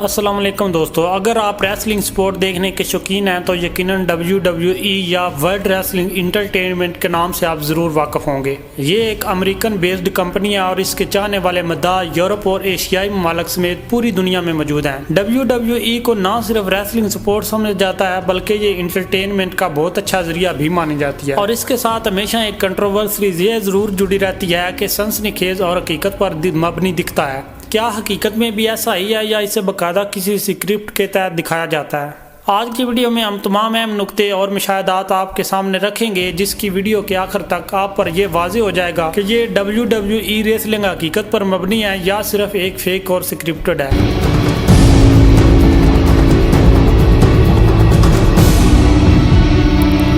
अस्सलाम वालेकुम दोस्तों, अगर आप रेसलिंग स्पोर्ट देखने के शौकीन हैं तो यकीनन WWE या वर्ल्ड रेसलिंग इंटरटेनमेंट के नाम से आप ज़रूर वाकिफ़ होंगे। ये एक अमेरिकन बेस्ड कंपनी है और इसके चाहने वाले मद्दाह यूरोप और एशियाई ममालिक समेत पूरी दुनिया में मौजूद हैं। WWE को ना सिर्फ रेसलिंग स्पोर्ट समझा जाता है बल्कि ये इंटरटेनमेंट का बहुत अच्छा जरिया भी मानी जाती है और इसके साथ हमेशा एक कंट्रोवर्सी ये ज़रूर जुड़ी रहती है कि सनसनीखेज और हकीकत पर मबनी दिखता है। क्या हकीकत में भी ऐसा ही है या इसे बाकायदा किसी स्क्रिप्ट के तहत दिखाया जाता है? आज की वीडियो में हम तमाम अहम नुक्ते और मुशाहदात आपके सामने रखेंगे, जिसकी वीडियो के आखिर तक आप पर यह वाज़ेह हो जाएगा कि ये WWE रेसलिंग हकीकत पर मबनी है या सिर्फ एक फेक और स्क्रिप्टेड है।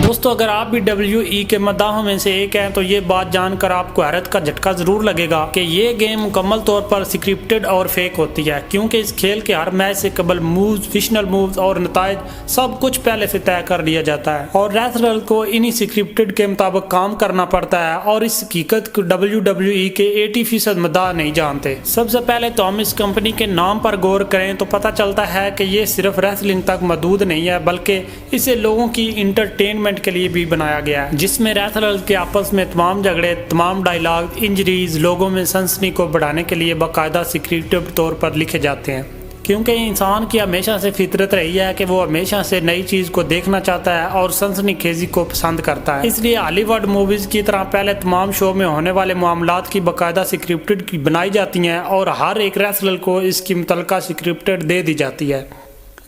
दोस्तों, अगर आप भी WWE के मद्दाहों में से एक हैं तो ये बात जानकर आपको हैरत का झटका जरूर लगेगा कि ये गेम मुकम्मल तौर पर स्क्रिप्टेड और फेक होती है, क्योंकि इस खेल के हर मैच से कबल मूव्स, फिशनल मूव्स और नताइज सब कुछ पहले से तय कर लिया जाता है और रेसलर को इन्हीं स्क्रिप्टेड के मुताबिक काम करना पड़ता है और इस हकीकत को WWE के 80% मद्दाह नहीं जानते। सबसे पहले तो हम इस कंपनी के नाम पर गौर करें तो पता चलता है कि ये सिर्फ रेसलिंग तक महदूद नहीं है बल्कि इसे लोगों की इंटरटेनमेंट के लिए भी बनाया गया है, जिसमें रेसलर्स के आपस में तमाम झगड़े, तमाम डायलॉग, इंजरीज लोगों में सनसनी को बढ़ाने के लिए बाकायदा स्क्रिप्टेड तौर पर लिखे जाते हैं। क्योंकि इंसान की हमेशा से फितरत रही है कि वो हमेशा से नई चीज़ को देखना चाहता है और सनसनीखेजी को पसंद करता है। इसलिए हॉलीवुड मूवीज़ की तरह पहले तमाम शो में होने वाले मामलात की बाकायदा स्क्रिप्टेड की बनाई जाती हैं और हर एक रेसलर को इसकी मुतलका स्क्रिप्टेड दे दी जाती है,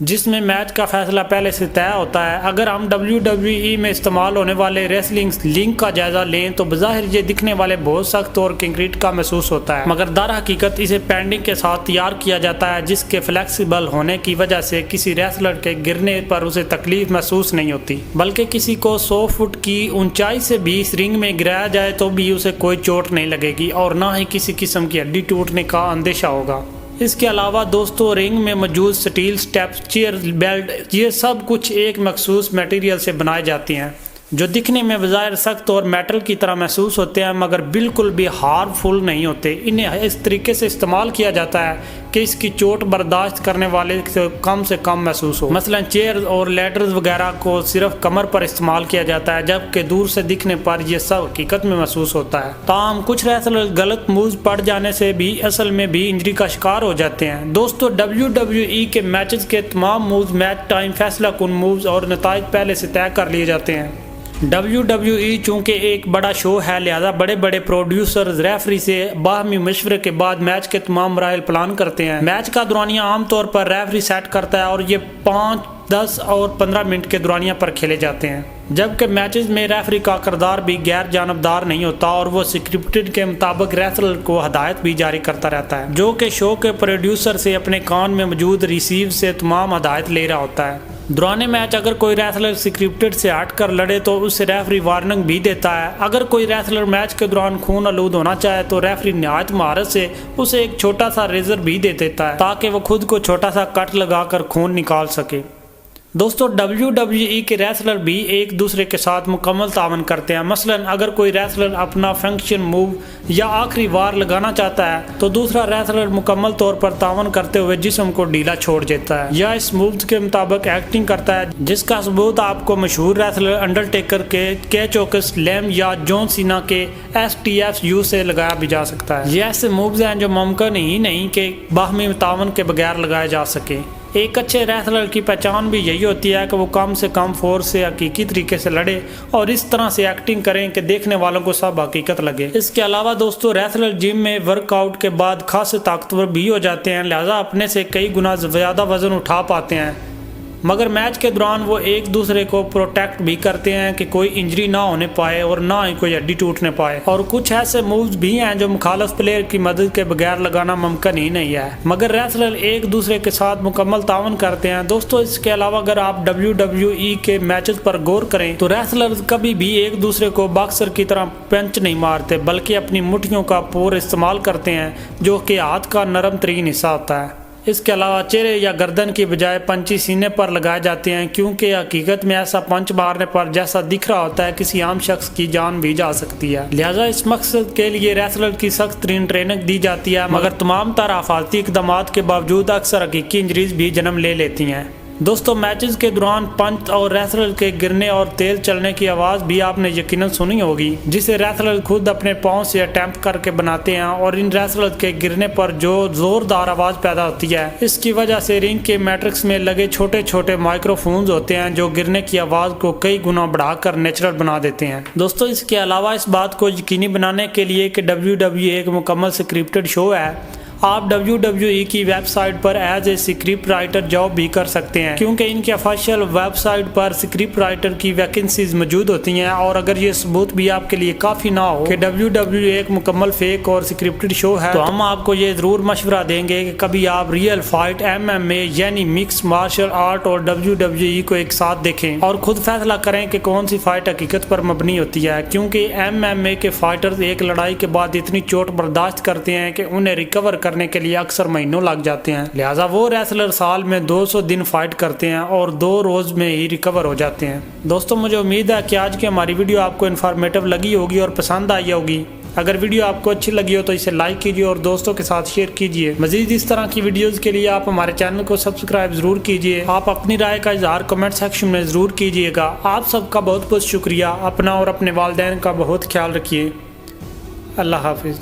जिसमें मैच का फैसला पहले से तय होता है। अगर हम WWE में इस्तेमाल होने वाले रेसलिंग लिंक का जायजा लें तो बज़ाहिर ये दिखने वाले बहुत सख्त और कंक्रीट का महसूस होता है, मगर दर हकीकत इसे पैडिंग के साथ तैयार किया जाता है, जिसके फ्लेक्सिबल होने की वजह से किसी रेसलर के गिरने पर उसे तकलीफ महसूस नहीं होती, बल्कि किसी को 100 फुट की ऊंचाई से भी इस रिंग में गिराया जाए तो भी उसे कोई चोट नहीं लगेगी और ना ही किसी किस्म की हड्डी टूटने का अंदेशा होगा। इसके अलावा दोस्तों, रिंग में मौजूद स्टील स्टेप्स, चेयर, बेल्ट, ये सब कुछ एक मखसूस मटेरियल से बनाए जाते हैं जो दिखने में बज़ाहिर सख्त और मेटल की तरह महसूस होते हैं मगर बिल्कुल भी हार्मफुल नहीं होते। इन्हें इस तरीके से इस्तेमाल किया जाता है कि इसकी चोट बर्दाश्त करने वाले से कम महसूस हो। मसलन चेयर और लैडर्स वगैरह को सिर्फ कमर पर इस्तेमाल किया जाता है, जबकि दूर से दिखने पर यह सब हकीकत में महसूस होता है। ताहम कुछ रेसलर गलत मूव्स पड़ जाने से भी असल में भी इंजरी का शिकार हो जाते हैं। दोस्तों, WWE के मैचेस के तमाम मूव्स मैच टाइम फैसला कुन मूव्स और नताइज पहले से तय कर लिए जाते हैं। WWE चूँकि एक बड़ा शो है, लिहाजा बड़े बड़े प्रोड्यूसर्स रेफरी से बाहमी मशवरे के बाद मैच के तमाम मराहिल प्लान करते हैं। मैच का दौरानिया आमतौर पर रेफरी सेट करता है और ये 5, 10 और 15 मिनट के दौरानिया पर खेले जाते हैं, जबकि मैचेस में रेफरी का किरदार भी गैर जानबदार नहीं होता और वो स्क्रिप्टेड के मुताबिक रेसलर को हदायत भी जारी करता रहता है, जो कि शो के प्रोड्यूसर से अपने कान में मौजूद रिसीव से तमाम हदायत ले रहा होता है। दौरान मैच अगर कोई रेसलर स्क्रिप्टेड से हट कर लड़े तो उससे रेफरी वार्निंग भी देता है। अगर कोई रेसलर मैच के दौरान खून आलूद होना चाहे तो रेफरी निहायत महारत से उसे एक छोटा सा रेजर भी दे देता है ताकि वो खुद को छोटा सा कट लगाकर खून निकाल सके। दोस्तों, WWE के रेसलर भी एक दूसरे के साथ मुकम्मल तावन करते हैं। मसलन अगर कोई रेसलर अपना फंक्शन मूव या आखिरी वार लगाना चाहता है तो दूसरा रेसलर मुकम्मल तौर पर तावन करते हुए जिस्म को ढीला छोड़ देता है या इस मूव के मुताबिक एक्टिंग करता है, जिसका सबूत आपको मशहूर रेसलर अंडरटेकर के कैच ओकस लैम या जॉन सीना के STFU से लगाया भी जा सकता है। ये ऐसे मूव्स हैं जो मुमकिन ही नहीं कि बाहमी तावन के बगैर लगाए जा सके। एक अच्छे रेसलर की पहचान भी यही होती है कि वो कम से कम फोर्स से हकीकी तरीके से लड़े और इस तरह से एक्टिंग करें कि देखने वालों को सब हकीकत लगे। इसके अलावा दोस्तों, रेसलर जिम में वर्कआउट के बाद खासे ताकतवर भी हो जाते हैं, लिहाजा अपने से कई गुना ज़्यादा वजन उठा पाते हैं, मगर मैच के दौरान वो एक दूसरे को प्रोटेक्ट भी करते हैं कि कोई इंजरी ना होने पाए और ना ही कोई हड्डी टूटने पाए। और कुछ ऐसे मूव्स भी हैं जो मुखालिफ प्लेयर की मदद के बगैर लगाना मुमकिन ही नहीं है, मगर रेसलर एक दूसरे के साथ मुकम्मल तावन करते हैं। दोस्तों, इसके अलावा अगर आप WWE के मैचेस पर गौर करें तो रेसलर कभी भी एक दूसरे को बॉक्सर की तरह पंच नहीं मारते, बल्कि अपनी मुट्ठियों का पूरा इस्तेमाल करते हैं जो कि हाथ का नरम तरीन हिस्सा होता है। इसके अलावा चेहरे या गर्दन की बजाय पंची सीने पर लगाए जाते हैं, क्योंकि हकीकत में ऐसा पंच मारने पर जैसा दिख रहा होता है किसी आम शख्स की जान भी जा सकती है। लिहाजा इस मकसद के लिए रेसलर की सख्त तरीन ट्रेनिंग दी जाती है, मगर तमाम तरह हिफाजती इकदाम के बावजूद अक्सर हकीकी इंजरीज भी जन्म ले लेती हैं। दोस्तों, मैचेस के दौरान पंच और रेसलर के गिरने और तेज चलने की आवाज़ भी आपने यकीनन सुनी होगी, जिसे रेसलर खुद अपने पाँव से अटेम्प्ट करके बनाते हैं, और इन रेसलर के गिरने पर जो जोरदार आवाज़ पैदा होती है, इसकी वजह से रिंग के मैट्रिक्स में लगे छोटे छोटे माइक्रोफोन्स होते हैं जो गिरने की आवाज़ को कई गुना बढ़ाकर नेचुरल बना देते हैं। दोस्तों, इसके अलावा इस बात को यकीनी बनाने के लिए कि WWE एक मुकम्मल स्क्रिप्टेड शो है, आप WWE की वेबसाइट पर as a script writer job भी कर सकते हैं, क्योंकि इनके ऑफिशियल वेबसाइट पर स्क्रिप्ट राइटर की वैकेंसीज मौजूद होती हैं। और अगर ये सबूत भी आपके लिए काफ़ी ना हो कि WWE एक मुकम्मल फेक और स्क्रिप्टेड शो है, तो हम आपको ये ज़रूर मशवरा देंगे कि कभी आप रियल फाइट MMA यानी मिक्स मार्शल आर्ट और WWE को एक साथ देखें और खुद फैसला करें कि कौन सी फाइट हकीकत पर मबनी होती है, क्योंकि MMA के फाइटर्स एक लड़ाई के बाद इतनी चोट बर्दाश्त करते हैं कि उन्हें रिकवर करने के लिए अक्सर महीनों लग जाते हैं। लिहाजा वो रेसलर साल में 200 दिन फाइट करते हैं और 2 रोज में ही रिकवर हो जाते हैं। दोस्तों, मुझे उम्मीद है कि आज की हमारी वीडियो आपको इन्फॉर्मेटिव लगी होगी और पसंद आई होगी। अगर वीडियो आपको अच्छी लगी हो तो इसे लाइक कीजिए और दोस्तों के साथ शेयर कीजिए। मजीद इस तरह की वीडियोस के लिए आप हमारे चैनल को सब्सक्राइब जरूर कीजिए। आप अपनी राय का इजहार कमेंट सेक्शन में जरूर कीजिएगा। आप सबका बहुत बहुत शुक्रिया। अपना और अपने वालिदैन का बहुत ख्याल रखिए। अल्लाह हाफिज।